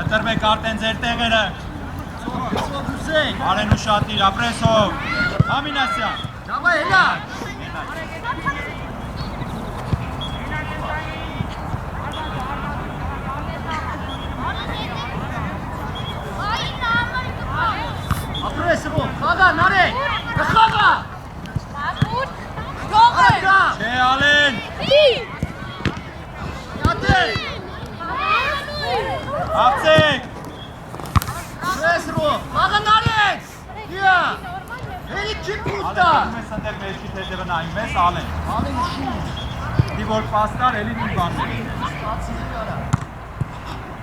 Կտրվեք արդեն ձեր տեղերը Արեն ուշատիր, ապրեսով Համինասյան Դավայ հելա Ապրեսով, խաղա, նարեք, խաղա Չէ ալեն Հացեք Ապրեսով, խաղա նարեք Հերիք չի կուստա Ալեն ես ընդեր մեջքի թետևը նայում ես ալեն Ալեն շուտ Դի որ պաստար էլի նույն բաններ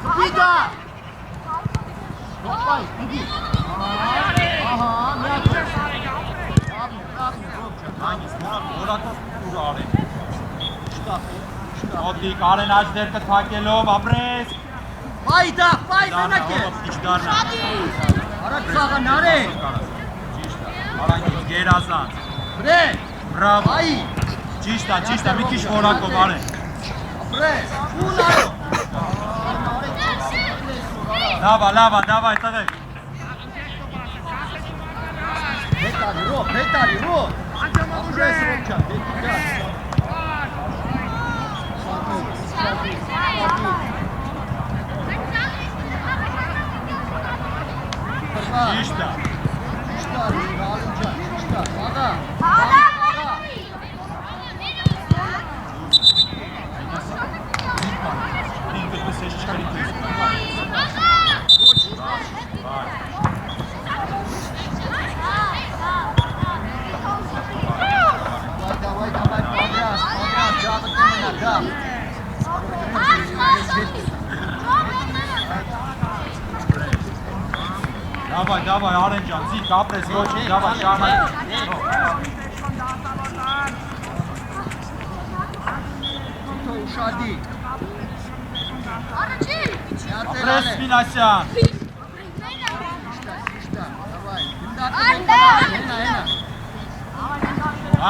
Կպիտա Հոպայ, կպի Ահա, միակ Հանգիս, որակոս կուր արեն Մոտիկ, արեն աչ դերկը թակելով, ապրես Բայ դա, բայ մենակ է Արակ խաղա նարեք Արանգից գերազանց Բրե Բրավո Բայ Ճիշտ է, մի քիչ որակով արեն Ապրես, ուն արո Լավա, տղեք Հետարի, ռոբ Ապրես ռոբ չա, դեպի գաց Ճիշտ է Давай, Արեն ջան, զիք, ապրես, ոչի, դավայ, շարնակ Ուշադի Ապրես, Մինասյան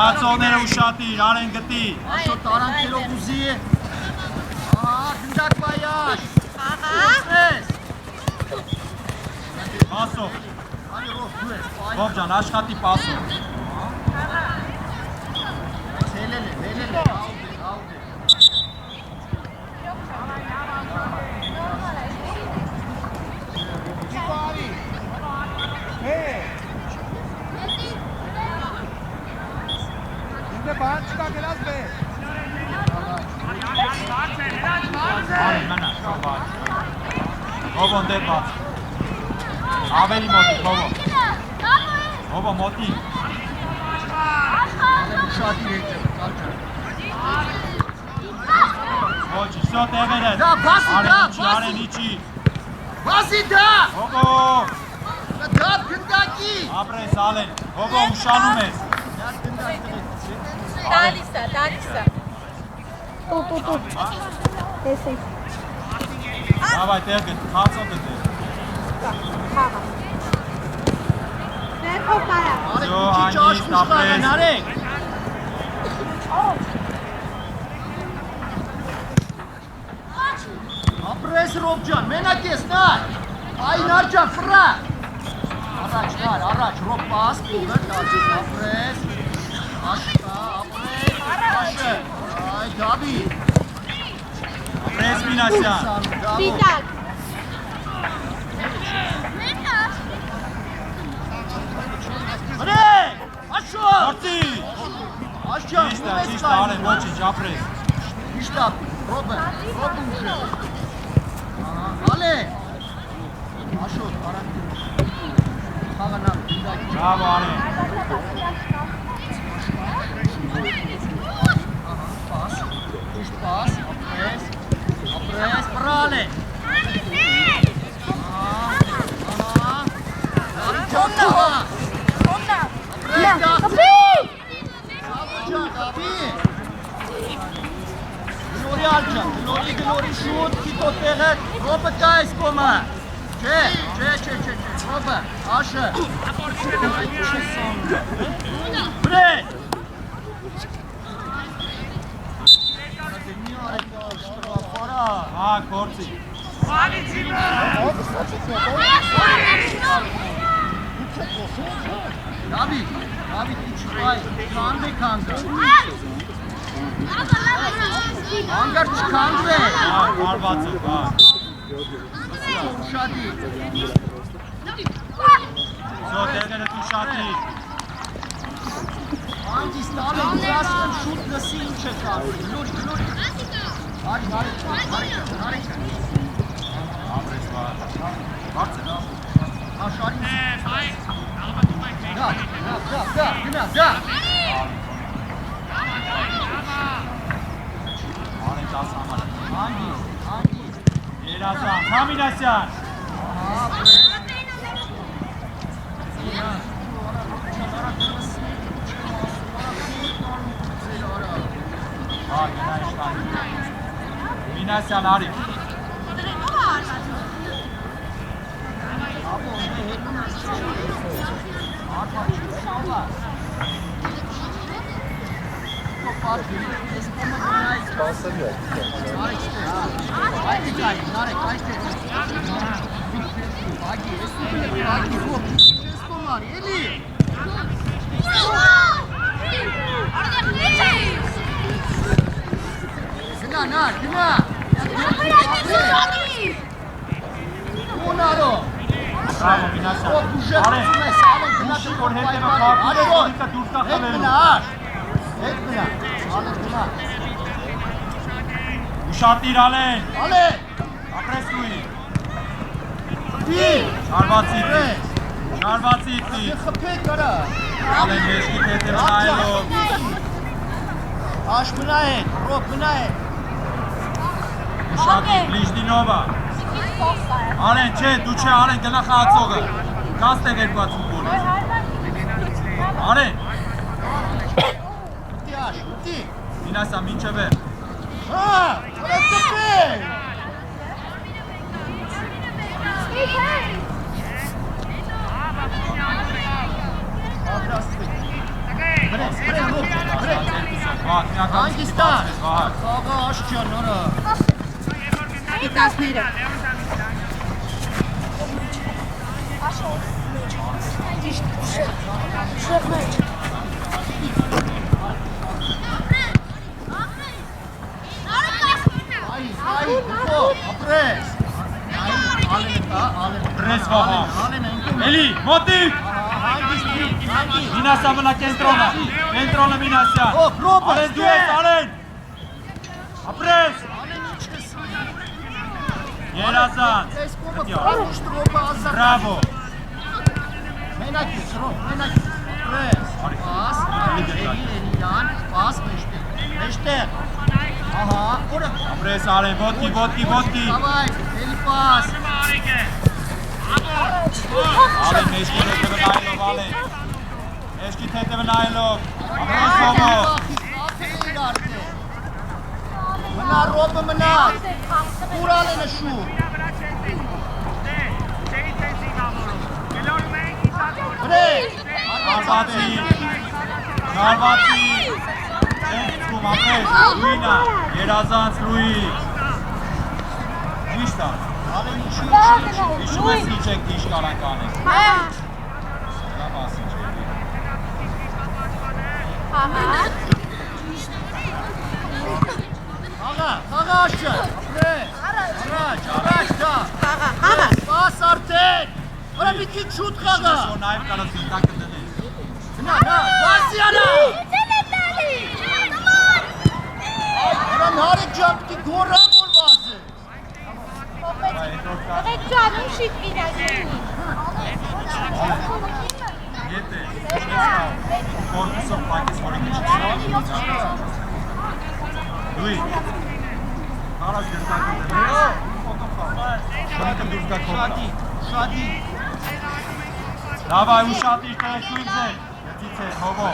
Ացողները ուշատիր, Արեն գտի Աշո տարանքերով ուզի գնդակ բայաշ Ապրես Պասով Ով ջան, աշխատի պասով Հելել է Բան չկա գնաց բե Արեն մենա, շով բաց Հովոն դեր բաց Ավելի մոտիկ, հովո մոտիկ Ուշադի հետ Ոչի, սո տեղեր են Դա, բասի, դա, Արեն իչի Բասի դա Դա գնդակի Ապրես, Ալեն, հովո ուշանում ես Դալիսա Տու Տեսեք Davay, tեղ գտ, խացով գտեր Խաղա Ներքով կարա Զո, անիստ, ապրես Նարեք Ապրես Ռոբ ջան, մենակ ես նար։ Այ նար ջան, ֆրա։ Առաջ նար, առաջ Ռոբ պաս, կողը դարձի ապրես։ Աշտա, ապրես, աշը։ Այ Դավիթ։ Ապրես Մինասյան։ Պիտակ։ Հրե, աշո։ Գործի։ Աշջան, Ճիշտ է, Արեն, ոչինչ, ապրես։ Իշտա, Ռոբը ուժը։ Ալե։ Աշոտ, արան։ Խաղանա, դիդակ։ Բրավո Արեն։ Պաս, ճիշտ պաս, ապրես, պրալ է։ Գլորի շուտ, կիտո տեղը, Ռոբը կա այս կոմը։ Չէ, Ռոբը, աշը։ Բրե։ Հա, գործի։ Դավիթ, իչվայ, կանդ է կանդը։ Անգար չքանդ է։ Հա, կարված է, հա։ Ուշադի։ Զո, տեղերը դու շատի։ Անգիս տալը, դրասկն շուտ լսի ինչ է կարում։ Գլորի։ Արի։ Ապրես, հա։ Հարցը։ Աշարի։ Գնա։ Արեն 10 համար։ Անգիս։ Երազան, Մինասյան։ Հա, գնա իշխան։ Մինասյան, արի։ Գնա Ունարո Բրավո, Մինասյան։ Արեն, ուշի որ հետևը խաղի է, որիկը դուրս կա խլելու։ Հետ մնա գնա Ուշատիր Ալեն։ Ալե Ապրես լույի։ Դի Շարվացիցի։ Խփեք արա Ալեն մեջքի հետևը նայելով։ Աշ մնա է, Ռոբ մնա է Ուշատիր, Բլիժդինովա։ Արեն, չէ, դու չէ, Արեն, գնա խաղացողը։ Գազ տեղ 2 ֆուտբոլը։ Արեն։ Ուտի աշ, ուտի Մինասյան, մինչև է։ Հա, խփեք Բրես, Ռոբ, բրես Վահ, միական Անգիստան Վահ։ Խաղա աշ ջան, արա Պիտակները։ Այ, ապրես Պրես Վահա։ Էլի, մոտիկ։ Մինասյան մնա կենտրոնը։ Կենտրոնը Մինասյան։ Ռոբը, Արեն, դու ես, Արեն։ Ապրես։ Երազան։ Բրավո։ Մենակ ես, Ռոբ, մենակ ես, պրես Պաս, պաս մեջտեղ Ահա, որը Ապրես Արեն, ոտքի Davai, el pas Արեն, մեջքի հետևը նայելով, Արեն Մեջքի հետևը նայելով Ապրես Ոմո Մնա Ռոբը մնա Կուրալ է նշում Նարվացի Չենք ծում, ապրես, լույնա Երազանց լույի Միշտ Krista. Հիշում ես ինչ եք դիշ կարանք անես։ Լավ ասի չէ։ Աղա աշը, առաջ դա։ Պաս արդեն, վրա մի քիչ շուտ խաղա։ Որ նաև կարաս դիտակը դնես։ Նա, Վասիանա։ Վրա նարեկ ջան պիտի գոռան որ վազը։ Եկջանում շիտ իրագին։ Եթե կորպուսով պակես որի քիչ Լուի, հարաս գերտակը դնես, շոնակը դուրս գա կողնա։ Շադի։ Լավ այ ուշատիր տեղեքույն ձեր, գծից է, հովո։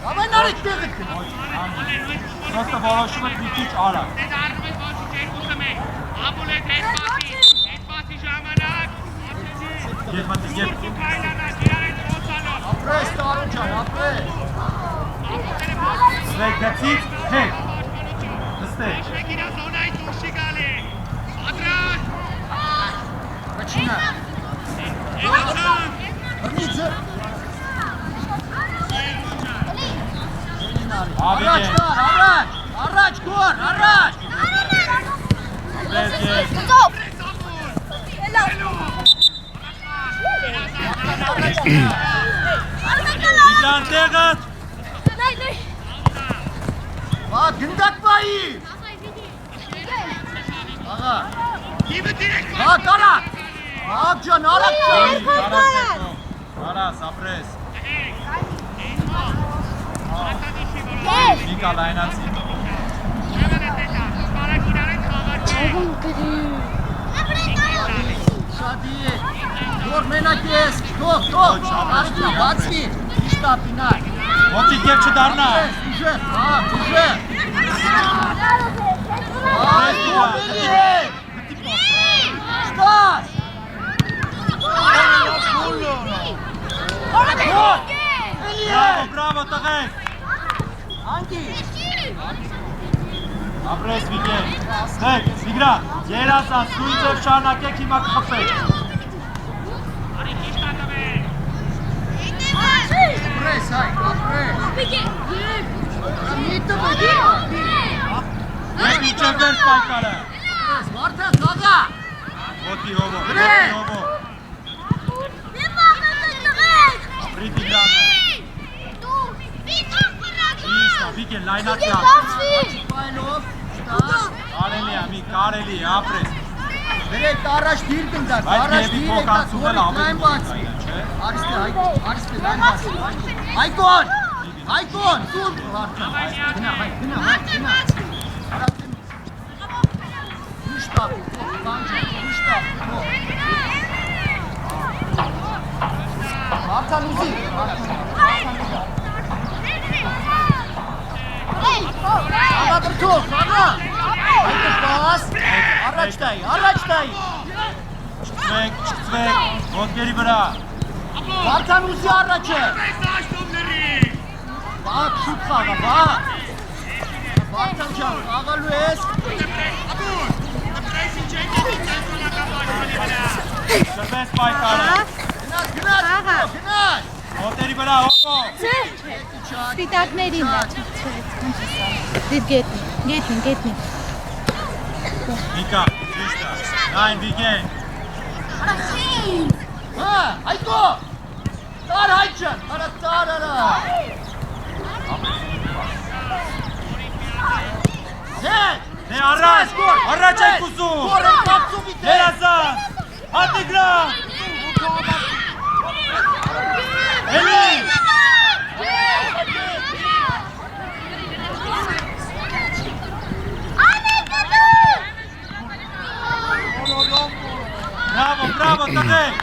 Ավայն նարեկ տեղը կն։ Սոստը որոշում եք մի քիչ արագ։ Եվ Ապրես տարոն ջան, ապրես։ Սվեկ գծից, հետ։ Նստեք։ Վաչինա։ Հրնիցը։ Առաջ գոր, առաջ։ Ձեզ ես։ Իջան տեղըտ։ Գնդակ բայի։ Աղա։ Կարա։ Աղջան, արակ ջան։ Արաս, ապրես։ Նիկա լայնացի։ Շադի է, որ մենակ ես, թող, արիկնա, բացվի, իշտապի նա։ Ոտիկ և չդարնա։ Ուժեղ, ուժեղ։ Գորմելի է։ Շտաս։ Բրավո, տղեք։ Անկի։ Ապրես վիգեն։ Ստեք, վիգրա, երասան, սույն ձև շարնակեք հիմա կխպեք։ Ապրես, հայ, ապրես։ Միտը բգի։ Եվ իջև վերջ պայքարը։ Ապրես, վարդան, խաղա։ Ոտի հովո, Գրե։ հովո։ Ապրի վիգրանը։ Իշտա, վիգեն, լայնացի ապրես։ Բայլով, շտաս։ Կարելի է, մի կարելի է, ապրես։ Վերեք առաջ դիր կնդակ, Բայց առաջ եվի դիր փոքանցում էլ ավելի լայն դուր բացվի։ չէ։ Արիստե, լայն բացվի։ Հայկոն, դուր վարդան, գնա, գնա։ Ուշտապ, բանջը, ուշտապ, Վարդան ուզի, Աղա բրթող, աղա, հայկը պաս, առաջ տայի, Չկծվեք, ոտքերի վրա։ Վարդան ուզի առաջը, բակ շուտ խաղա, բակ, Վարդան ջան, աղալու ես, Շրվես պայքարը։ գնաց, Ոտերի վրա, հովո։ Սպիտակներին դիվ գետնի։ Նիկա, ճիշտա, նայն վիգեն։ հա, հայկո, տար հայջան, արա տար արա, հետ, Դե առաջ եք ուզում։ գոր են կապցում իտե, Երասան, հատիգրան։ Էլի։ Բրավո, տղեք։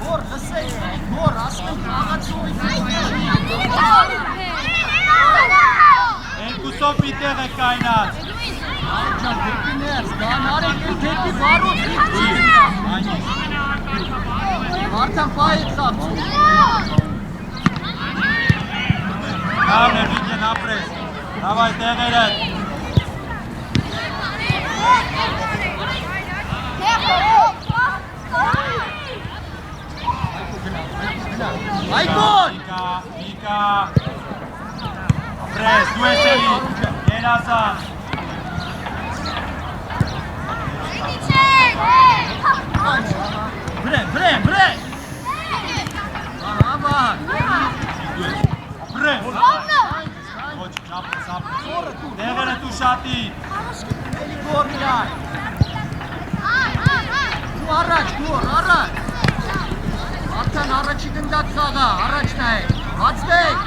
գոր, լսեք, գոր, ասում աղացողի, Են կուսով Քեզով մի տեղ է կայնած։ Ջան, դեպի ներս, կան արեք էլ դեպի բարոց։ Այնիշ։ Արդեն պայդ խաղցում։ Լավն է, Վիգեն, ապրես։ Դավայ տեղերը։ Այգոն։ Վիկա։ Ապրես, դու ես էլի, երազան։ Բրեն։ Ահա, Ապրես։ Ոչ, ապրես։ Տեղերը դու շատի։ էլի գոր միայն։ Դու առաջ, առաջ։ Արդեն առաջի գնդակ խաղա, առաջ նայեք, հացվեք։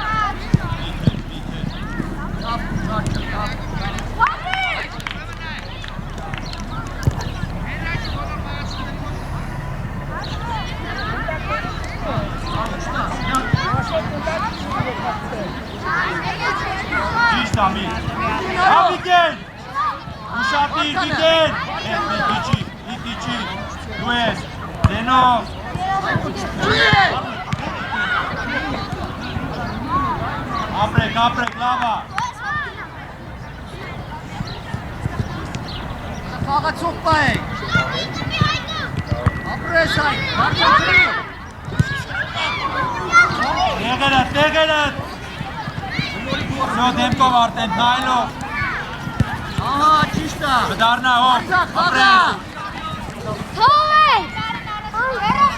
Ճիշտ ամի։ Հավիգեն։ Ուշատի, Վիգեն։ Իդիչի, դու ես, դենով։ Ապրեք, լավա։ Խաղացող պայեք։ Ապրես այն, հարկատրի։ Տեղերը։ Սո դեմքով արդեն նայլով։ Ահա, ճիշտ է։ Դառնա հոմ, ապրես։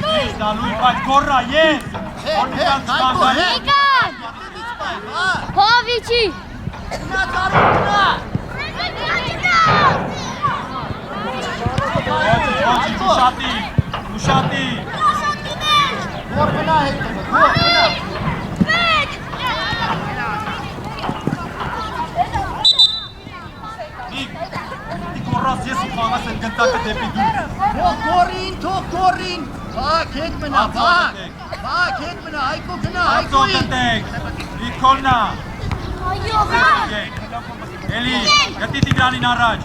Ճիշտ է, լույն պայք կորրա, ես։ Որմիկան չկանգա, ես։ Հովիչի։ Գնա, գնա։ Ուշատի։ Գոր գնա հետը, գոր գնա։ Դի կորաս ես ու խաղաս են գնդակը դեպի դու։ Թող գորին։ Բակ հետ մնա, բակ հետ մնա, Հայկո գնա, Հայկոյի։ Ացոտ տեք, Վիկոլնա։ Էլի, գտի Տիգրանին առաջ։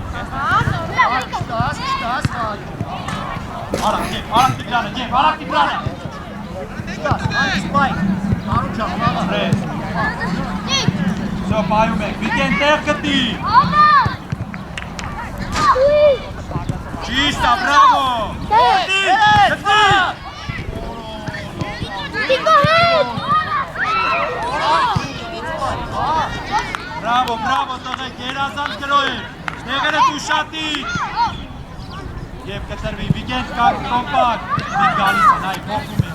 Շտաս, Արակ Տիգրանը։ շտաս, այս պայք, հարուչա, մաղա։ Ապրես։ Սո պայում եք, Վիկեն տեղ գտի։ Ճիշտ է, բրավո։ Բրավո, տղեք, երազան կրոյր, տեղերը դու շատի։ Եվ կտրվի, Վիգեն կոմպակ, մի գալիս են, այ, փոխում է,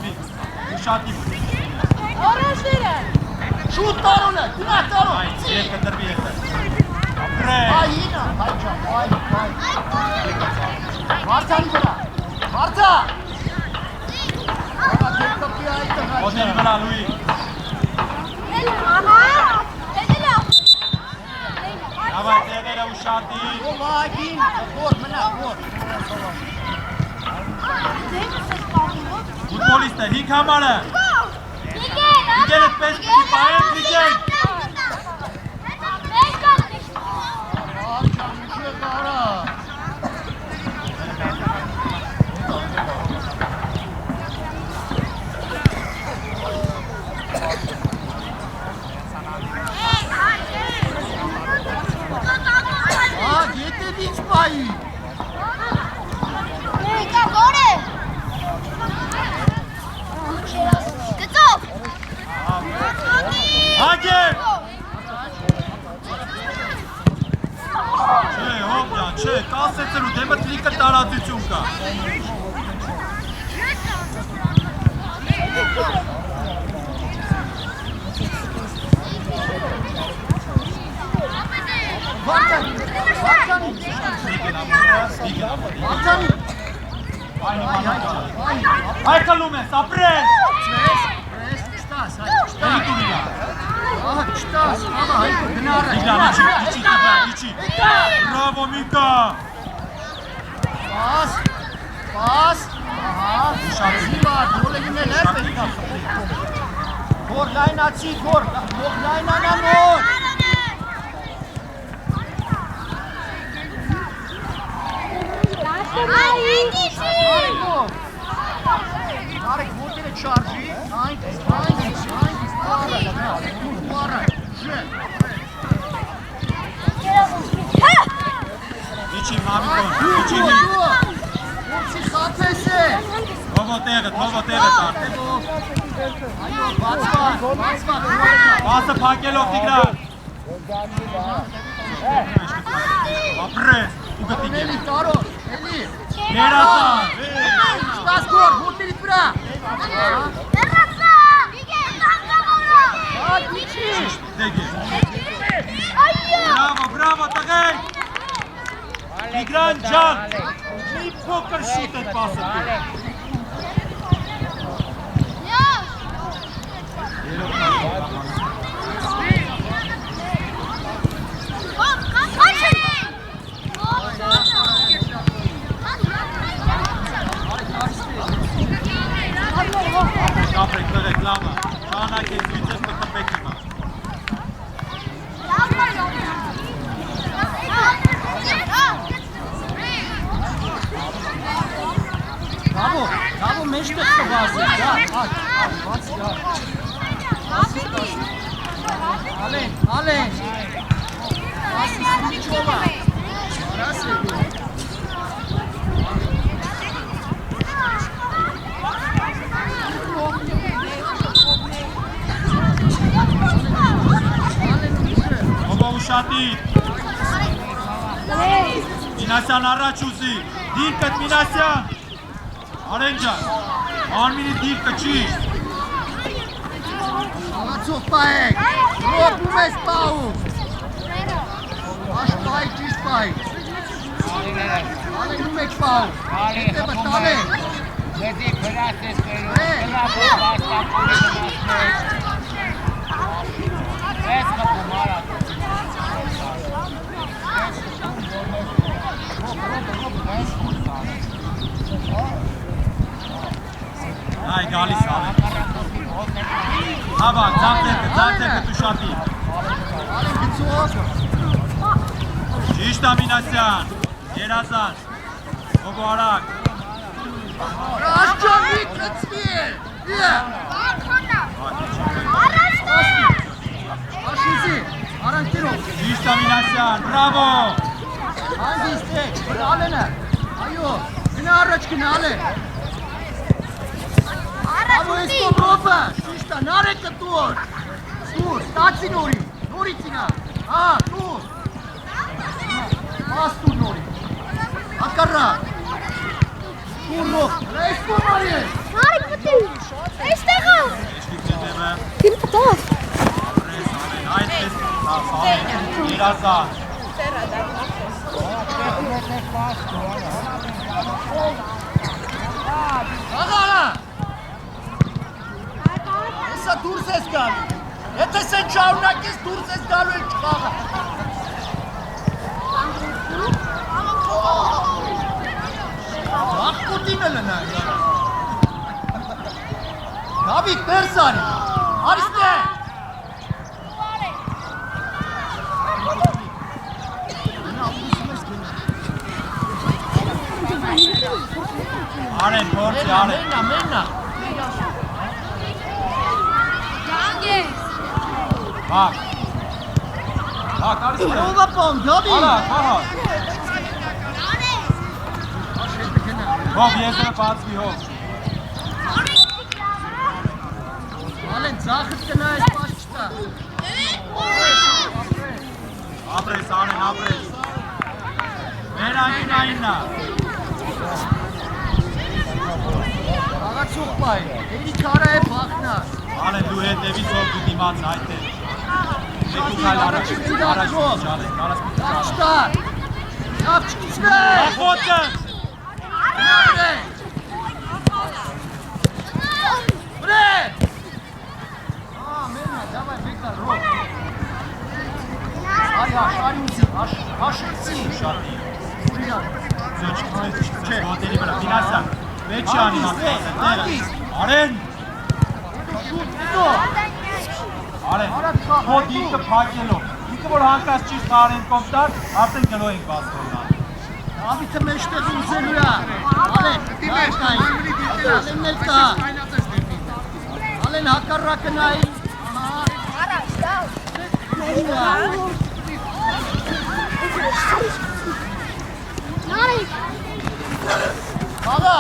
դու շատի։ Շուտ տարոն է, գնա տարոն։ Այ, և կտրվի ետը։ Ապրես։ Այինա, հայջա, այ։ Վարդանի վրա, վարդա։ Ահա դեպկապի այդը հայջա։ Ոտերի վրա, լույի։ Հավայ տեղերը ու շատի։ Ով ագին, գոր, մնա, գոր։ Ֆուտբոլիստ է, 5 համարը։ Վիգեն էդ պես պիտի պայեն, Վիգեն։ Ահա, միջև արա։ Գետեվիչ պայի։ Հագեր։ Չէ, հոպյան, չէ, 10 ծրու, դեմդ լիքը տարածություն կա։ Այ կլում ես, ապրես։ Էլի դու միգա։ Ահա, չտաս, ահա, հայկո, գնա առաջ։ Միգան, իչի։ Բրավո, Միգա։ Պաս, ահա, շարզիվա, դոլեգին էլ էր պետքա։ Գոր լայնացի, գոր լայնանանոր։ Արեք, ոտերը չարժի, այնպես, Իչի մամիկոն, իչի մի Ուրցի խատես է Հովո տեղը տարտել Այո, բացվան Բասը պակելով տիգրան Ապրես, ու գտիկ Էլի տարոս, էլի Երազան Ստաս գոր, ոտերից վրա Հատ միջի Դեգե Բրավո, տղեկ Տիգրան ջան Մի փոքր շուտ էդ բասը Կապրեք տղեկ լավը Շանակ ես վիծես կխպեք հիմա Դավո մեջտեղ կբասի, բացի, Ալեն, բասի, սմիչովա, արաս է գո Հոբո ուշատի Մինասյան առաջ ուզի Դիրկըտ Մինասյան Արենջան Արմինի դիրկը չի Աղացով պայեք, ռոպում ես պահում Աշ պայ, ճիշտ պայ Ալենում եք պահում, հետևը տալեք Դեդի քրաս ես կերում, քրապով բաստապում ես մեջ Ես կպում արատ Այ գալիս արեն Հավակ, ձանձերքը տուշատի Ալեն գծով Ճիշտ ամինասյան, երազան, հոգո արակ Աշջանի կծվի Աշիզի, արանքերով Ճիշտ ամինասյան, բրավո Հանգիստ եք, ալենը Այո, գնա առաջ գնա ալեն Ավո ես կոպրոպը, շիշտա, նարեք կտուր Ստուր, ստացի նորի, նորիցինա Ստուր Աստուր նորի Ակարրա Ստուրնով, ես կոմար ես Արի պտի, այստեղը Էշկիք ձետևը, Դին պտով ապրես ամեն, այդպես ամեն, երազան Աղարա Եսա դուրս ես գալու Եթե սեն չարունակ ես դուրս ես գալու էլ չխաղա Աղկոտին էլ նայ Դավիթ ներսանի Արիստե Արեն, փորձի արեն Մեննա Հակ արիս է Ովա պոն, Դավիթ Արակ, հահակ Հով եզրը բացվի հով Ալեն ձախըց կնա ես պաշ չտա Ապրես անեն, ապրես Մենայինայիննա Աղացուղ պայ, էլի կարա է բախնա Անեն դու հետևից հով դու դիմաց այդ է Դու կայլ առաջ չալեն, կարաս պիտի ճալեն Չտար, նավ չկիցվե Ախոտը Նավրե Վրե Մենա, դավայ բեկար ռոք Արի արի ուզի, աշրցի Շատի Ուրիան Ձո չկիցվեց հոտերի վրա, մինասյան Վեչի անիմացված է, Արեն Շուտ, հետո Արեն, հոտ ինքը պակելով Ինքը որ հանկաս ճիշտ արեն կոմտար, արդեն գլո ենք բասկորնան Դավիթը մեջտեղ ուզելու է։ Ալեն, Ալենն էլ կա։ Ալեն հակառակը նայի։ Առաջ, դավ։ Նարի։ Աղա,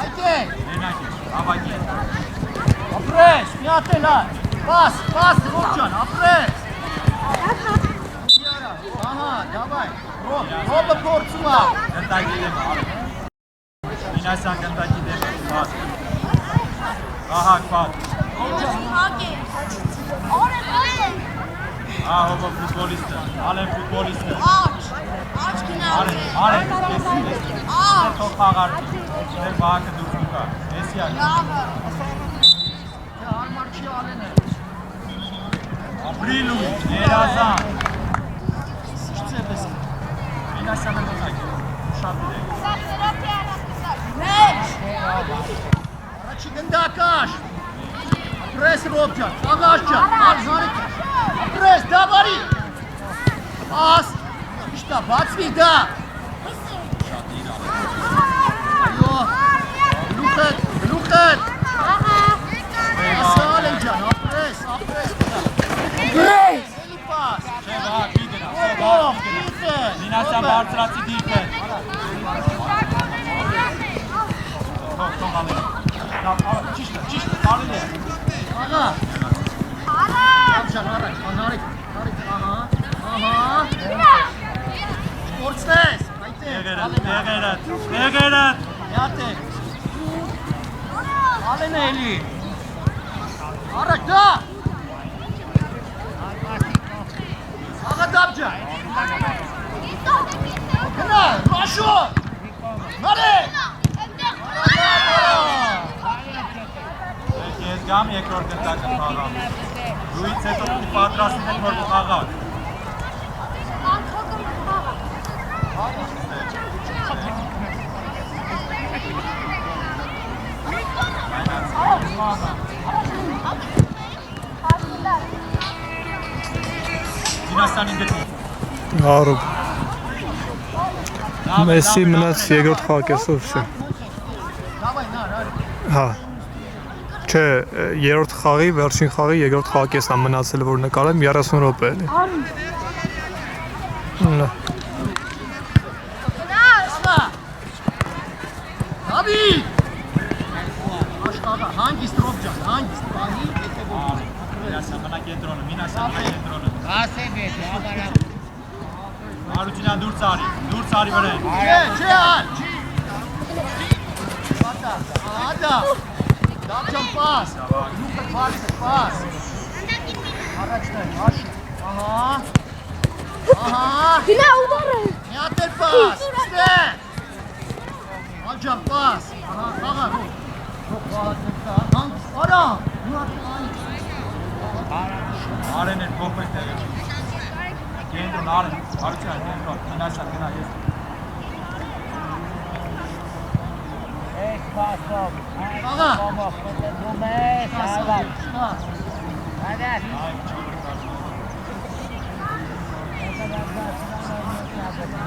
այդե։ Մենակ է, ավագի է։ Ապրես, մի հատ էլ այ։ Պաս, Ռոբջան, ապրես։ Ահա, դավայ։ Ռոբը փորձում է։ Գնդակի դեմ արը։ Մինասյան գնդակի դեմ պաս։ Ահակ պաս։ Հոբը ֆուտբոլիստ է, Ալեն ֆուտբոլիստ է։ Արեն, թող խաղարկի, դեր բաղակը դուրս մուկա, էսի ակ։ Հարմար չի Ալեն է։ Ապրիլու, երազան։ Շծև ես։ Մինասյանը մնակ է, շատ դիրեք։ Առաջի գնդակաշ։ Ապրես Ռոբջան, աղաշ ջան, արզարիք։ Ապրես, դավարի։ Պաս, իշտա, բացվի դա։ Այո, գլուխդ։ Ասա Ալեն ջան, ապրես։ Էլի պաս։ Չէ բաղակ, վիդենա, չէ բաղակ վիդենա։ Մինասյան բարձրացի դիրք է։ Թող ալեն։ Ճիշտ, ալեն է։ Աղա։ Ջան, առաջ, անարիք, ահա։ Գործնես, այդտեղ։ Տեղերդ։ Յատ է։ Ալեն է էլի։ Առաջ, դա։ Աղա դապջա։ Գնա, Ռաշո։ Նարե։ Ես գամ երկրորդ գնդակը խաղամ։ Դուից հետո պիտի պատրաստվենք որ խաղակ։ Մինասյանին գտնի։ Հարուբ։ Մեսի մնաց երկրորդ խաղակեսով վсё։ Դավայ, նար, արի։ Հա։ Չէ, երրորդ խաղի, վերջին խաղի երկրորդ խաղակեսն է մնացել, որ նկարեմ 30 րոպե էլի։ Լա։ Աղա։ Դավիթ։ Աշխարհը հանգիստ Ռոբջան, հանգիստ բանի, եթե որ։ Մինասյան մնա կենտրոնը, Մինասյան մնա կենտրոնը։ Ասեբետ, աբարա։ Արուջինյան դուրս արի վրեն։ Չէ, ալ։ Բատա, ադա։ Դապջան պաս, լուկը պարսը պաս։ Առաջնայ, հաշի, ահա, Գնա ուդարը։ միատ էլ պաս, ստե։ Ալջան պաս, ահա, աղա, ռոք բաղատնկա, հանգս, արա, միատ անի։ Արեն են փոխվեց տեղը։ Կենտրոն արեն, արուջյան կենտրոն, Մինասյան գնա ես։ Ես պասով։ Աղա։ Կոմով, կտեզում ես, աղակ։ Պաս, Հադար։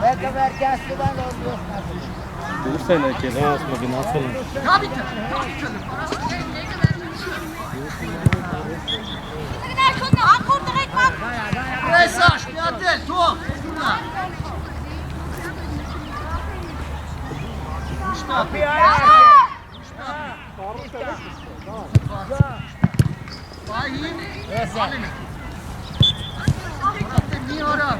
Վեկը վերկյաստիվան որդուս նատուշ։ Դուրս են եկել, հա, ասում գնացել են։ Դավիթը, Պրեսաշ, միատ էլ, թող, դունա։ Ապի այա։ Պահին, Ես ալին է։ Ատե մի արա։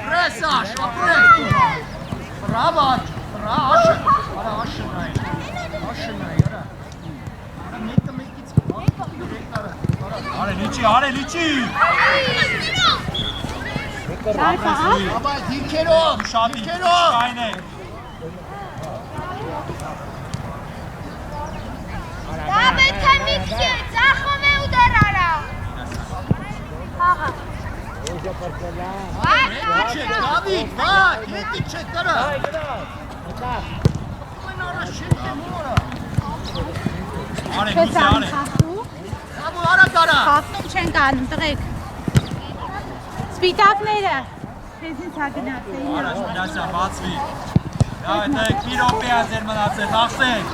Պրեսաշ, ապրես։ Բրավա, բրա, աշը, արա, աշը նայ, արա։ Մեկը մեկից, Արեն իջի։ Աբա, դիրքերով, Շատ շկայն է։ Դավիթը միքսի, ծախում է ուդար արա։ Աղա։ Հետի չեք, Դավիթ, վակ, հետի չեք, դարա։ Ույն արա, շենք է մորա։ Արեն, գուցե արեն։ Աբու, արա, դարա։ Խախտում չենք անում, տղեկ։ Սպիտակները։ Քեզից հա գնացել։ Առաջ Մինասյան, բացվի։ Դա դա մի րոպե է ձեր մնացել, հաղթեք։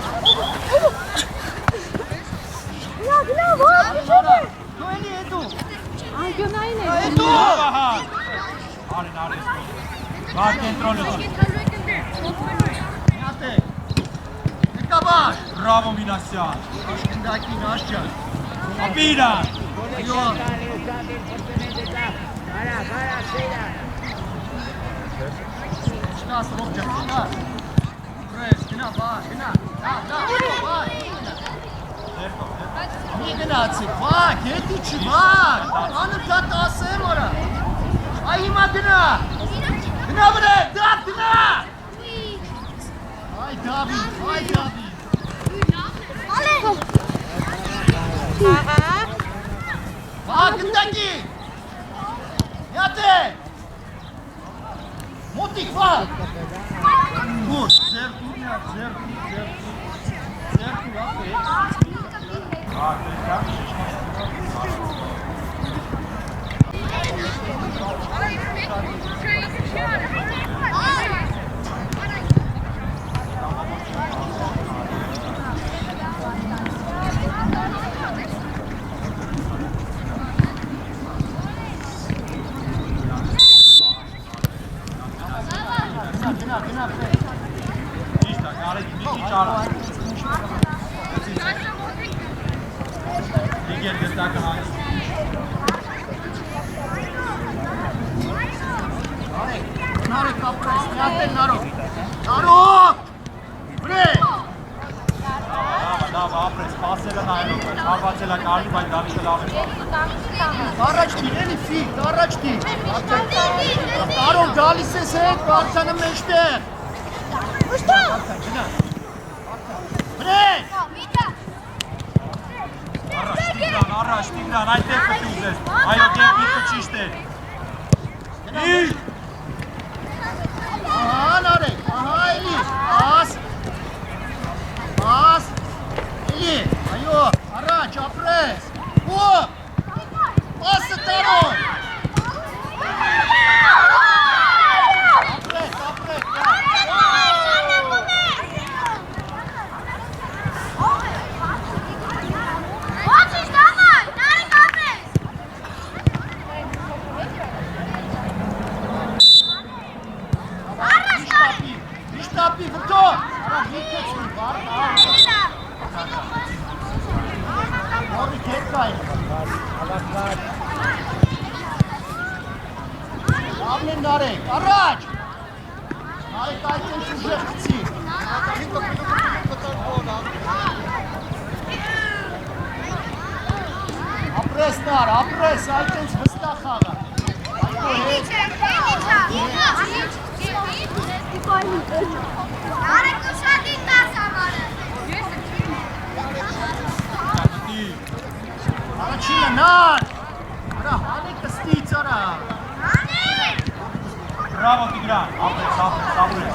Գնա, ո՞ր։ Դու էլի հետո։ Անկյունային է։ Հետո։ Ահա։ Արին արես։ Բար կենտրոնը։ Միատե։ Եկաբար։ Բրավո Մինասյան։ Աշկնդակին աշջան։ Ապիրա։ Այո։ Շնաս ռոբջան, շնաս։ Պրես, գնա, բար, գնա։ Դա, բար։ Մի գնացիք, բակ, հետի չի, բակ։ Անընդհատ ասեմ որա։ Այ հիմա գնա։ Գնա վրա, դատ գնա։ Այ Դավիթ, այ Դավիթ։ Բակ, ընդակի։ Յատե։ Մոտիկ, բակ։ Գուր, ձերքու, ապե։ Գնա, Ճիշտ է, կարեք մի քիչ արա։ Իգեր գտակը հանց։ Նարեկ ապրես, միատել նարոք։ Նարոք! Վրե! Լավ, ապրես, պասելը նայելով, հարվածել է կարնի, բայց դավիթը լավ է։ Առաջ դիր, էլի ֆիտ, առաջ դիր։ Տարոն գալիս ես հետ, բարձանը մեջտեղ։ Գնա։ Վրե! Առաջ, Տիգրան, այդտեղ պետք է ուզես։ Այո, կեպիկը ճիշտ է։ Իր։ Ահա նարեկ, ահա էլի, աս, էլի, այո, առաջ, ապրես, ու, ասը տարոն, ապրես, Շտապի, վտո, արա միտեցին, բարն Որի կետկային, լավն են նարեք, առաջ, նարեք այդ են ուժեղ կցի, ապրես նար, ապրես, այդ են վստա խաղա, այդո հետ, Արեք ուշադի տաս ամարը։ Առաջինը նար, արա հանեք կստից արա, Բրավո Տիգրան, ապրես, ապրես։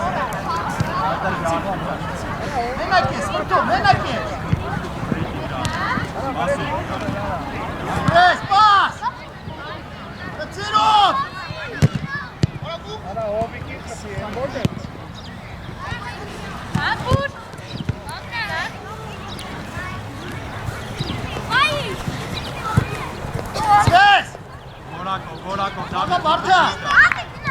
մենակ ես, վրդո, մենակ ես, ապրես, պաս, կծիրով, Ապուր։ Ցես, Գորակով, աղա մարդա,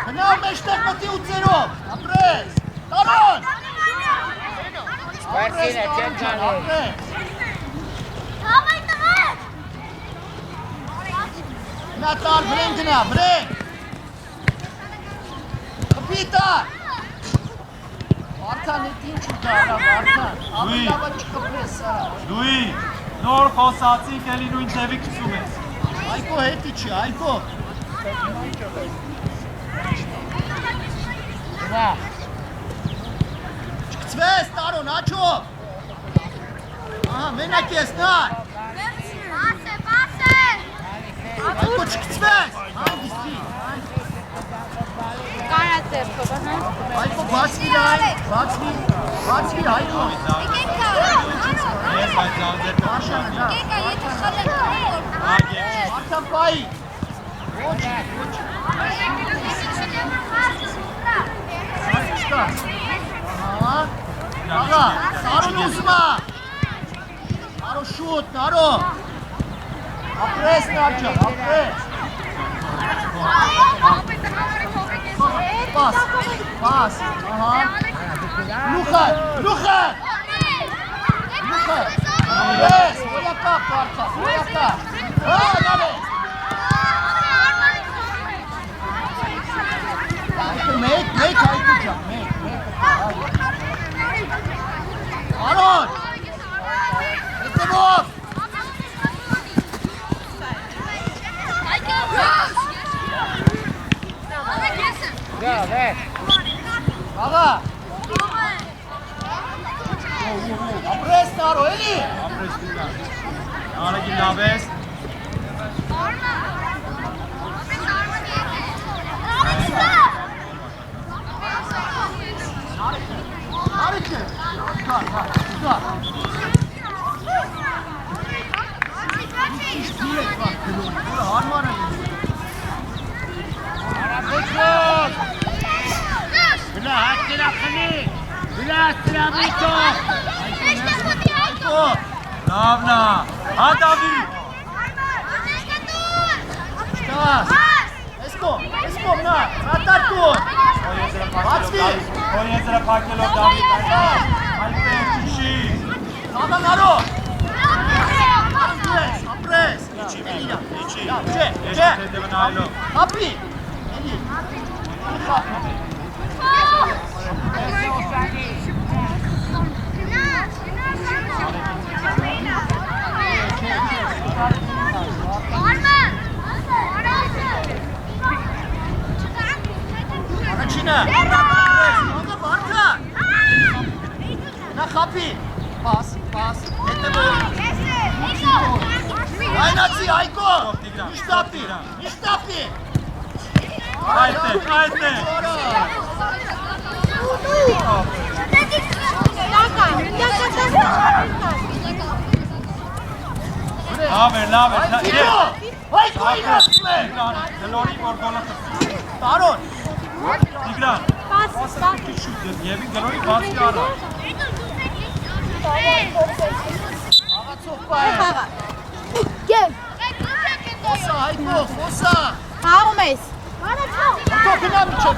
հնա մեջտեղ մտի ու ծերով, ապրես, տարոն, ապրես, տարոն ջան, ապրես, Համայ տվեք։ նա տար վրեն գնա, վրեն, խպիտա, Վարդան էտ ինչ ու դարա, Վարդան, ավելավա չխպրես արա, Լուի, նոր խոսացիք էլի նույն ձևի կծում ես։ այկո հետի չի, այկո, չկծվես տարոն, աչով, ահա, մենակ ես նար, Պասե։ այկո չկծվես, հանգիստի, Կարա ձերքով, ահա։ այկո բացվի լայն, բացվի, այկո, Ես բայց լավ ձեր Աշան, նա, Եկա, եթե խալեք։ Ագև ճիշտ։ Վարդան պայի, Ага, Нарոն ուզմա։ Նարո շուտ, Նարո։ Ապրես Նարջան, ապրես։ Պաս, պաս, ահա։ Լուխան, Լուխան։ Լուխան, ապրես, ոյակա, պարքա, ոյակա։ Հա, նավես։ Մեկ, հայկու ջան, մեկ։ Արոն, հետևով։ Աղա։ Ապրես Նարո, էլի։ Ապրես դուկա։ Արագի լավ ես։ Արիքը։ Գա։ Հարմար է։ Արաբություն։ Գնա հատկերա խնի։ Գնա ստրամիտո։ Այկո։ Լավնա։ Հա Դավիթ։ Գաս։ Էսկո նա, ռատարտուն։ Բացվի։ Որ եզրը պակելով Դավիթ այդպես ճիշի։ Աղա Նարո։ Ապրես։ Էլիրա։ Չէ։ Հետևը նայելով։ Հապի։ Էլի։ Առաջինը։ Աղա բարձա։ Նա խապի։ Պաս։ Հետևով։ Այնացի Այկո։ Իշտապի։ Այդ է։ Լավ է։ Այկո իրացում է։ Դլորի որ գոլը խփի։ Տարոն։ Տիգրան։ Պասի շուտ եւի գլորի բացի արա։ Աղացող պայ։ Խոսա Այկո, խոսա։ Հաղում ես։ Ոտո գնա միջով։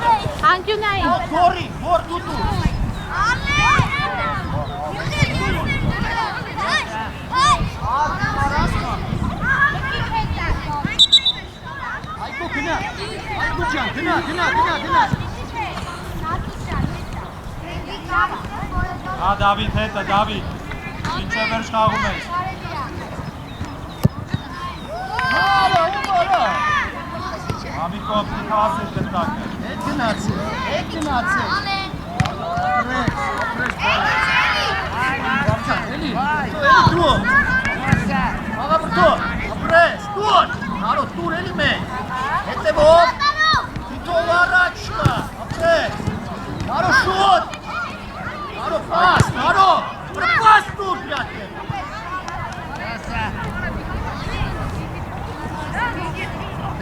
Անկյունային։ Գորի, գոր դուտու։ Այկո գնա։ Այկո ջան, գնա։ Հա Դավիթ հետը, Դավիթ։ Ինչը վերջ խաղում ես։ Արա։ Ամիկո պիտաս է դտակը։ Հետ գնացել։ Էլի դու։ Աղա բրտո, ապրես, դուր։ Նարո, դուր էլի մենք։ Հետևով։ Դիտով առաջ կա, ապրես։ Նարո շուտ։ Նարո պաս, Նարո։ Պաս դուր պյատը։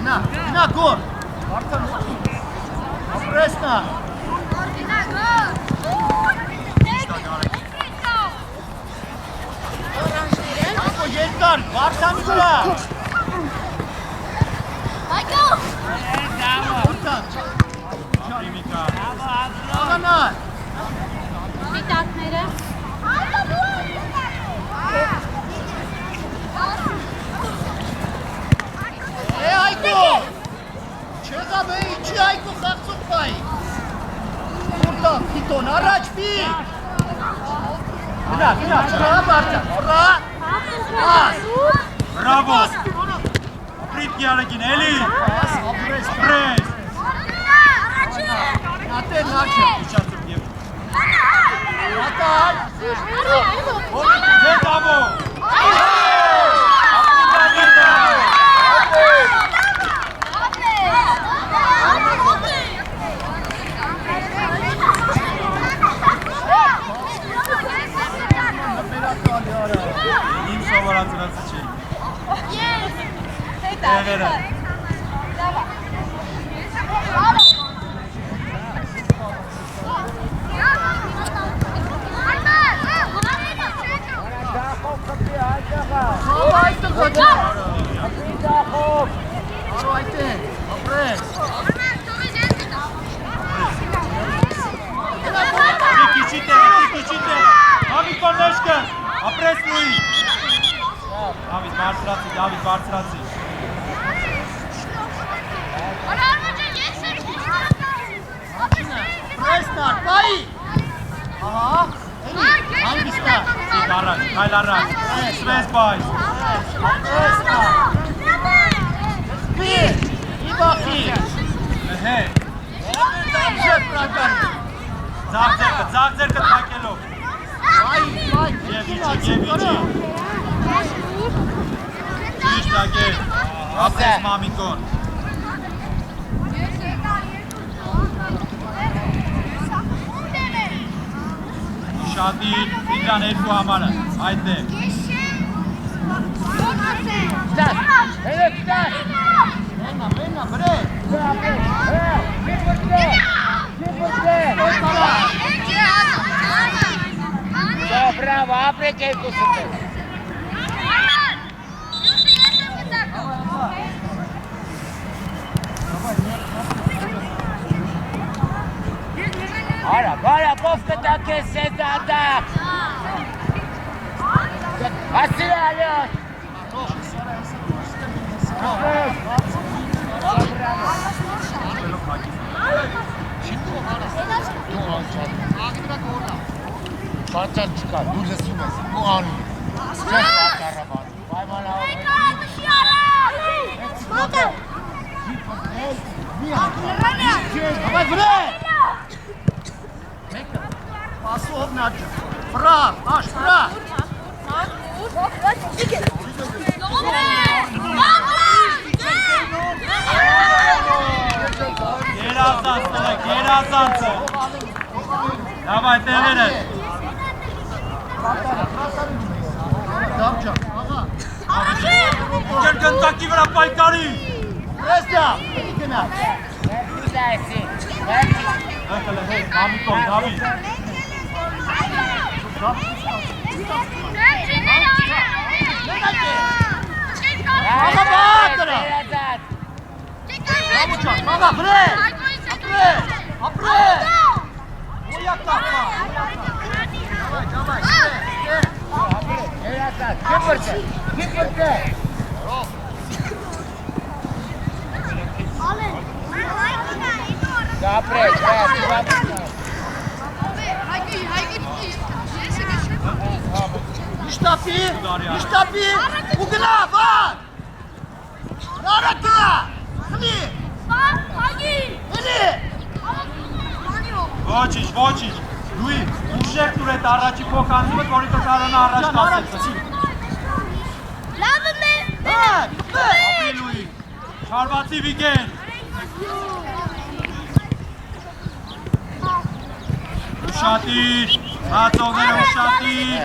Գնա գոր։ Արդան ապրես նա։ Ակո երկար, վարդան գուրա։ Արդան։ Իմիկա։ Աղանար։ Դիտակները։ Այկո։ Չեղավ է ինչի Այկո խաղցող պայի։ Որտա, պիտոն, առաջ պի։ Գնա, չեղավ արդան, որա։ Պաս։ Բրավո։ Պրիտկի արագին, էլի։ Ապրես։ Նատեր նարջը։ Իչացում և։ Նատար։ Հետավո։ Իմ սովորացրածը չի։ Տեղերը։ David բարձրացի։ Պրեսնար, պայի։ Ահա, հանգիստա։ Առաջ, այլ առաջ, սվես բայս։ Պիր, իբախի։ Հե, ձաղ ձերկը թակելով։ Եվ իչի։ Ճիշտ ագե, ապրես մամիկոն։ Շատին, իգան երկու համարը, այդ է։ Մենա, բրե։ Bravo, apre che hai costruito. Ora, pofka také se dá. Asi ale. Çaçan çıkar, burada sürmez. Bu an. Ses var karavan. Vay bana. Давай, бре! Пасов начал. Прав, аж прав. Գերազանցը։ Давай, տևերը։ Դամջան, աղա։ Կենկնտակի վրա պայքարի։ Ռեստա, էլի գնա։ Դասի։ Մամիկոն, Դավիթ։ Աղա բատրա։ Դամջան, աղա, բրե։ Ապրե։ Ոյա կապա։ Давай, Գիպրտե։ Ապրե, Իշտապի, ու գնա, վար։ Նարատրա, խլի։ Էլի։ Ոչինչ, լույի, ուժեք տուր էտ առաջի փոքանցիմըտ, որի կկարանա առաջ կասեցի։ Ապի լույի, շարվացի վիգեն։ Ուշատիր, հացողները ուշատիր։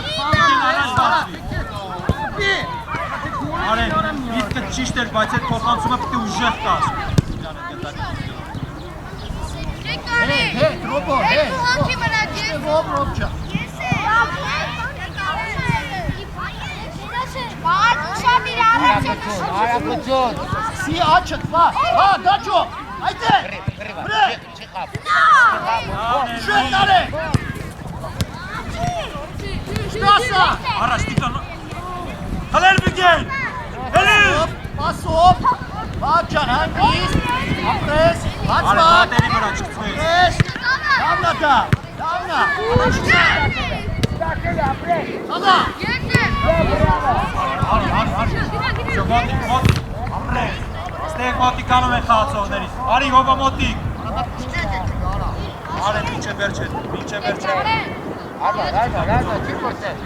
Վիգեն առաջ բացվի։ Արեն, միտքը ճիշտ էր, բայց այդ փոխանցումը պիտի ուժեղ կաս։ Ռոբո, Ռոբջա։ Արագություն։ Սի աչըտ, վա, դաջո, այդ է, բրե, շետ արեք, շտասա, Առաջ, տիկան, հլել վիգեն, հելի։ պասով, բաջան, հանգիստ, ապրես, հացվա, Արեն, վրա չկցվես։ ապրես, դամնա դա, դամնա, աղա, Մոտիկ, ապրես, ստեղ մոտիկ անում են խաղացողներից, արի հովա մոտիկ։ Արեն, մինչև վերջ է։ Ալա, չի կործել։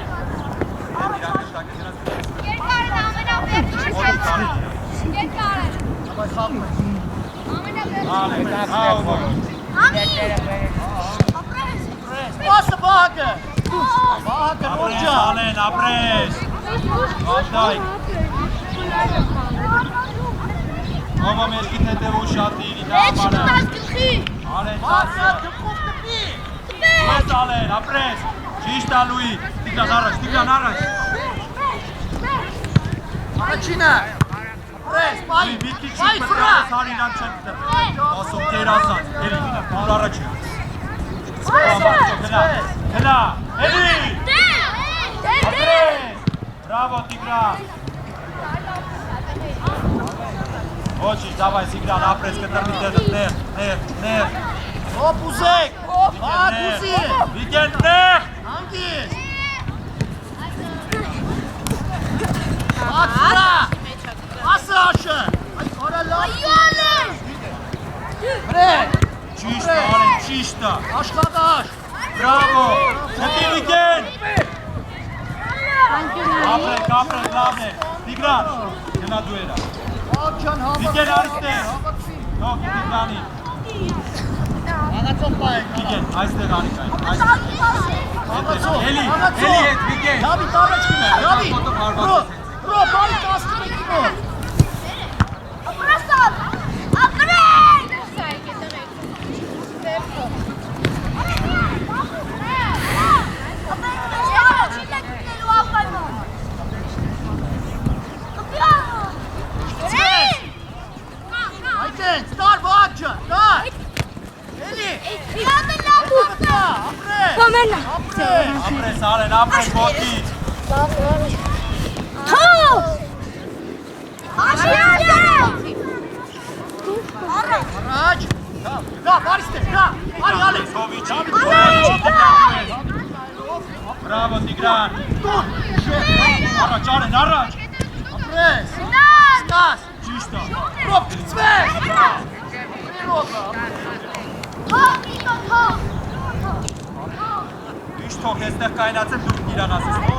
սպասը բաղը, բաղը, ռոջա, Ապրես, ապրես։ Վանդայք։ Ո՞վ մերկիտ հետև ուշատի իրա Էջ ամանը։ կտաս գլխի։ Արեն Բացա տասը։ դպով դպի։ Ես ալեն, ապրես։ Ճիշտ ալուի։ Տիգրան առաջ, Տիգրան առաջ։ Առաջինը։ Պրես, բայ, Մի քիչ բայ շուտ վրա։ մտած հարինան չեն դրել։ Ասում կերազած, էլի, դուր առաջ։ Գնա, էլի։ Ապրես։ Բրավո Տիգրան։ Ոչինչ, դավայ Տիգրան, ապրես կտրվի դեր, նեղ։ Հոպ ուզեք։ Հատ ուզի։ Վիգեն նեղ։ Հանգիս։ Հատ վրա։ Ասը աշը։ Այդ խորա լավ։ Պրես։ Ճիշտ, Արեն, ճիշտը։ Աշխատաշ։ Բրավո։ Գտի Վիգեն։ Ապրես, լավն է։ Տիգրան, գնա դու երա։ Հատ ջան հավաք։ Վիգեն արստեղ։ Թող Տիգրանի։ Աղացով պայեք։ Վիգեն, այստեղ անիք այն։ Աղացով։ Էլի հետ Վիգեն։ Դավիթ առաջ կինը, Դավիթ։ Ռո, բարի կաստում եք նոր։ Այդեն, ստար վաճը, ստար։ Էլի։ Ապրես։ Ապրես, Արեն, ապրես, ոտի։ Առաջ։ Դա, բարիստեղ, դա։ Արի, ալեք։ Բրավո, Տիգրան։ Տուն։ Առաջ, Արեն, առաջ։ Ապրես։ Ստաս։ Ճիշտը։ Ռոբ, կրծվես։ Իշ թող եստեղ կայնացեմ դուք իրան ասես, հո։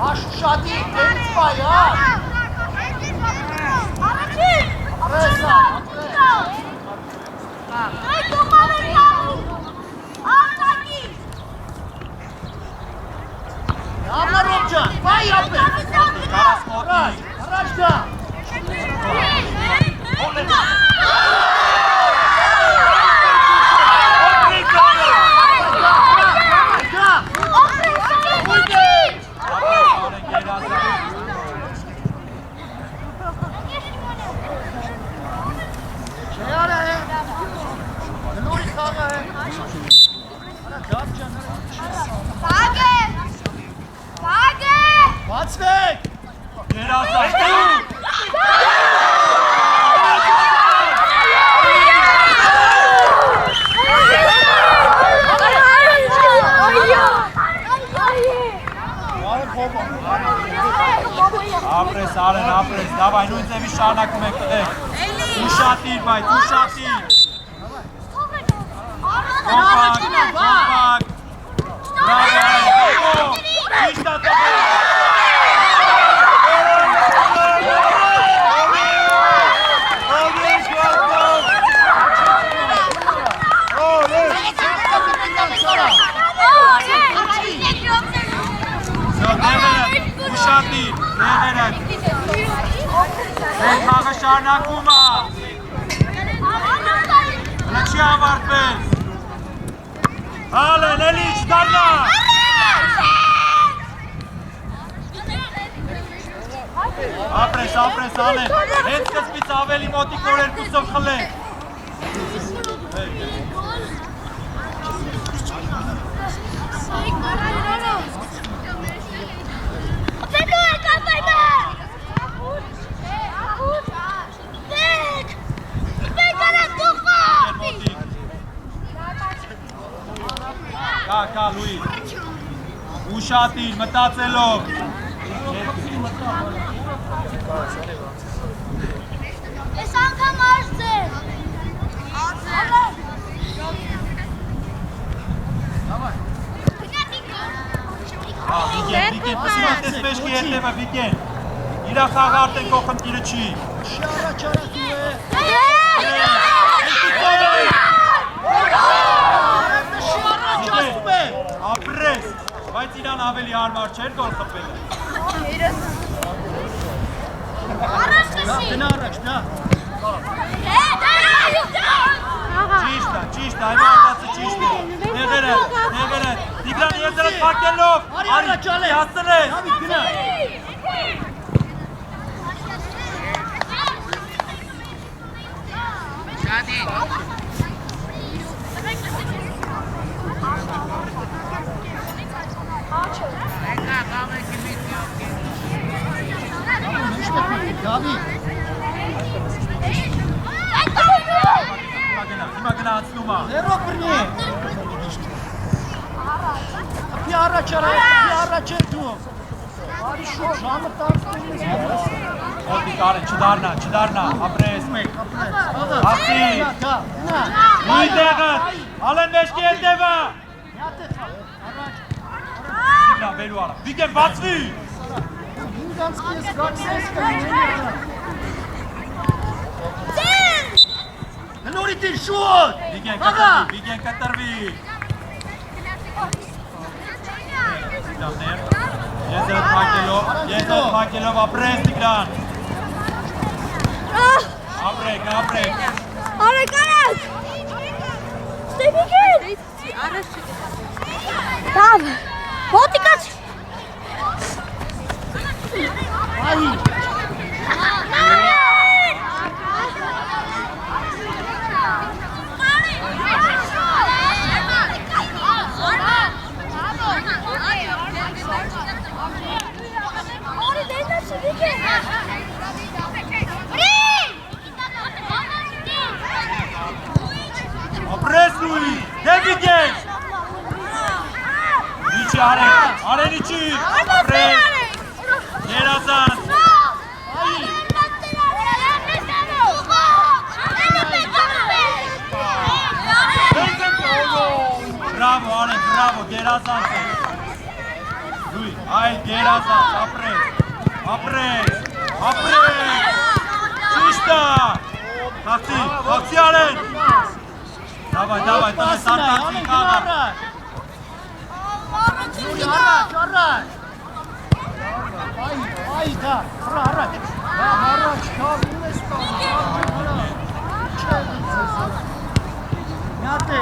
Աշուշադի, դերից բայ, Ամնա Ռոբ ջան, բայ ապեր։ Կարաս մոտի։ Առաջ դա։ Բացվեք։ Ապրես, Արեն, ապրես, դավայ, նույն ձևի շարունակում ենք տղեկ։ Ուշատիր, բայց, ուշատիր։ Կոմպակ, կոմպակ։ Բրավո, Արեն, ճիշտ ատողը։ Ուշատիր, դեղերդ։ Մենք խաղը շարունակում է։ Հլը չի ավարտվել։ Ալեն, էլի չդարնա։ Ապրես, Ալեն, հենց սկզբից ավելի մոտիկ որ երկուսով խլենք։ Կա, լույի, ուշատիր, մտածելով։ Ես անգամ արծեր։ Վիգեն, պսիմատես պեշկի հետևը, Վիգեն։ Իրա խաղը արդեն քո խնդիրը չի։ Շարաչարատու է։ Վիգեն, Շարաչաստում է։ իրան ավելի հարմար չէր գոլ խփելը։ Գնա առաջ, դա։ Ճիշտ է, այո անդացը ճիշտ է։ Դեղերը, Տիգրան եզրը փակելով, Արի առաջ ալե։ հասցրես։ Դավիթ գնա։ Դավիթ։ Հիմա գնացնում է։ Հերո բռնի։ Ապի առաջ է դու։ Արի շուտ ժամը 10-ին է։ Ոտիկ արեն, չդարնա, ապրես։ Հասի։ Դա։ Մի տեղը, ալեն մեջքի հետևը։ Տիգրան բերու արա, Վիգեն բացվի։ Ինձանցքի ես գաքսես կնի։ Նորի դիր շուտ։ Վիգեն կտրվի։ Տիգրաններ, եզրդ փակելով, ապրես Տիգրան։ Ապրեք։ Արեք։ Ստեփիկին։ Դավ։ Ոտիկաց։ Այ։ Ապրես Լուի, դեպիկեն։ Իչի արեն իչի, ապրես, երազան։ Բրավո, գերազանց է։ Լուի, այ գերազանց, ապրես, ճիշտ է, խացի արեն։ Դավայ, տնես արտանցի կամար։ Առաջ։ Այ դա, հրա առաջ։ Դա առաջ, դա ունես Նյատե։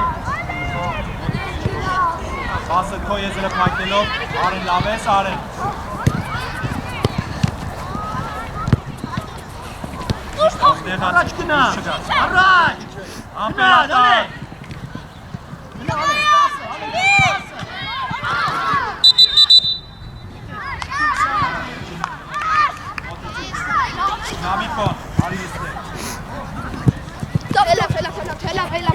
Ասը քո եզրը փակելով, արեն լավ ես, արեն։ Առաջ գնա, առաջ։ Ամպերատար։ Նամիկոն, արի իստե։ Fela.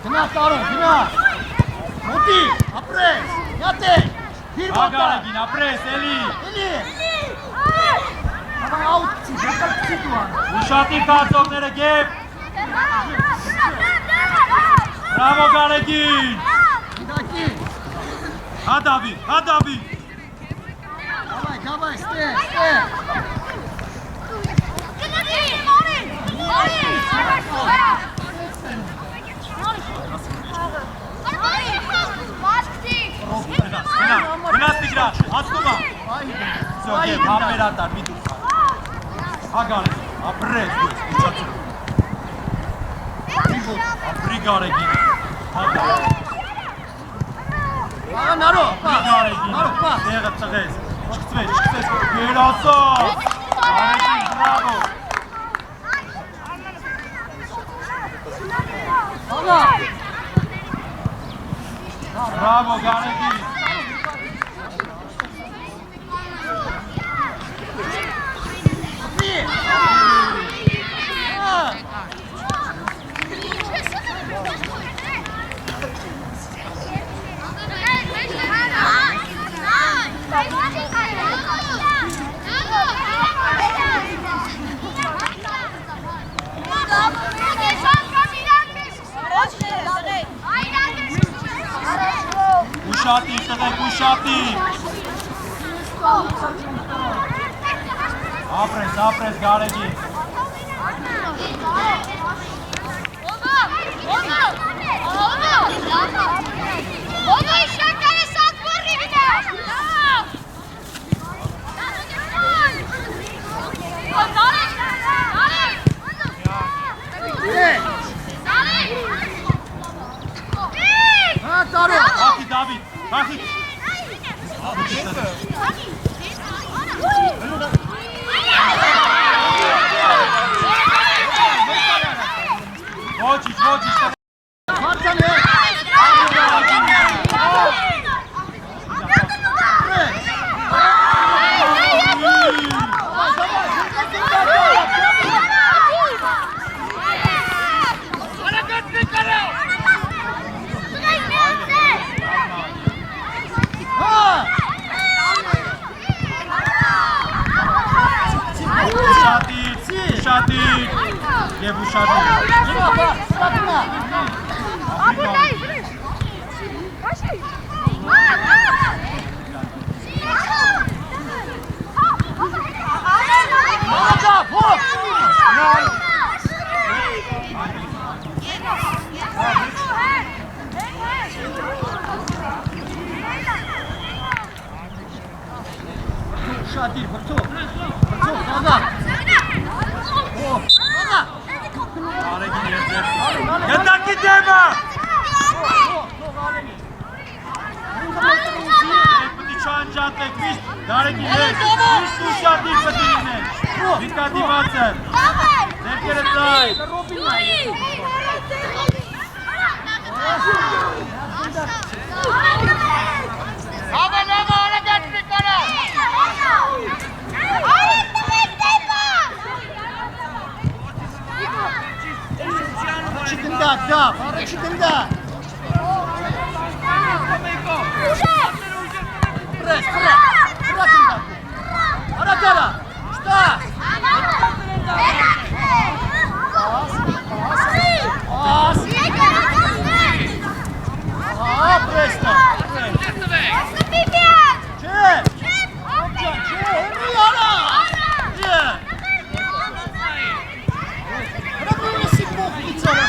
Գնա, մոտի, ապրես, նյատե, հիր մոտա, Ագարագին, ապրես, էլի, հավա աուտցի, դեկալցի դուան, ուշատի կարծողները գեվ, բրավո Գարեգին, իդակի, հադավի, դավայ, ստե, Գնաս Տիգրան, հացնում է, գեվ, համերատար, մի դուր, Ագարագին, ապրես, ուչացում, ապրի Գարեգին, նարո, տեղը ծղես, չկծվես, գերասած, Գարեգին, բրավո, բրավո Գարեգին, ուշատիր, տղեք, ուշատիր։ Ապրես, Գարեգին։ Հախի, Դավիթ, հախի։ Ոչինչ, Մարտան է։ Ուշատիր և ուշատիր։ Ուշատիր, բրծով, խաղա։ Արեգին երձեր։ Գնդակի դեմը։ Պտի չանջատեք, միշտ Գարեգին երձ, միշտ ուշատիր պտի լինեն։ Վիկա դիմացը։ Ձերքերը ծայ։ Առաջի գնդա։ Պրես, Արագարա, շտա։ Պրեստա։ Չէ, հենրի արա։ Հրագույնեսի պոխլից արա։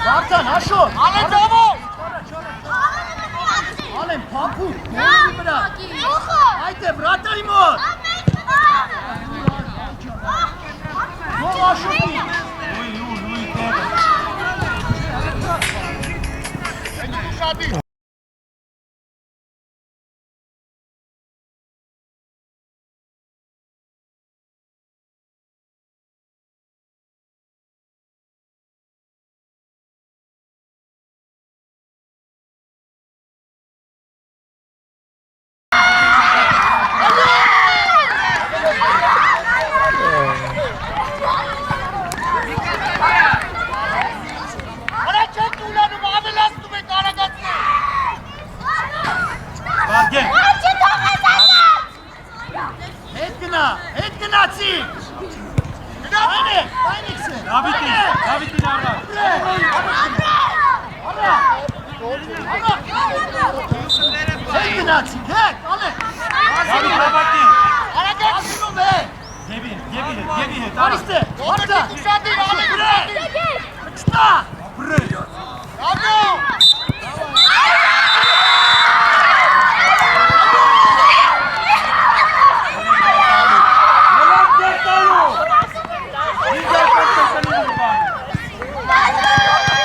Վարդան, հաշոր։ Ալեն դավոս։ Ալեն, փափու, մորի վրա։ Այդ է, վրատայի մոտ։ Գող աշոտի։ Lui, Tebe. Շատի։ Արա չեք ուլանում, ավելացնում եք արագացնում։ Վարգեն։ Հետ գնացի։ Այն է, այնիքս է։ Դավիթին առա։ Հետ գնացի, հետ, ալեն։ Դավիթ հավակին։ Ասնում է։ Եվի հետ։ Արիստ է, վարդան։ Ուշադիր, ալեն ուշադիր։ Չտա։ Ապրե։ Ադո։